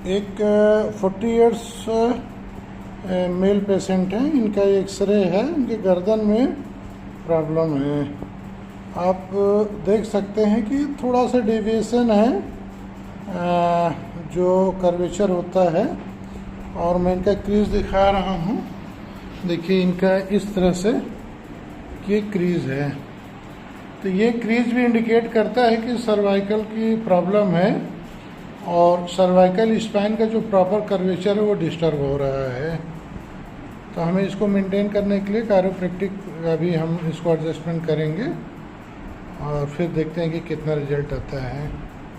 एक 40 years male patient हैं। इनका एक्सरे है, इनके गर्दन में प्रॉब्लम है। आप देख सकते हैं कि थोड़ा सा डेविएशन है जो कर्वेचर होता है। और मैं इनका क्रीज दिखा रहा हूँ। देखिए इनका इस तरह से ये क्रीज है। तो ये क्रीज भी इंडिकेट करता है कि सर्वाइकल की प्रॉब्लम है और सर्वाइकल स्पाइन का जो प्रॉपर कर्वेचर है वो डिस्टर्ब हो रहा है। तो हमें इसको मेंटेन करने के लिए कायरोप्रैक्टिक का भी हम इसको एडजस्टमेंट करेंगे और फिर देखते हैं कि कितना रिजल्ट आता है।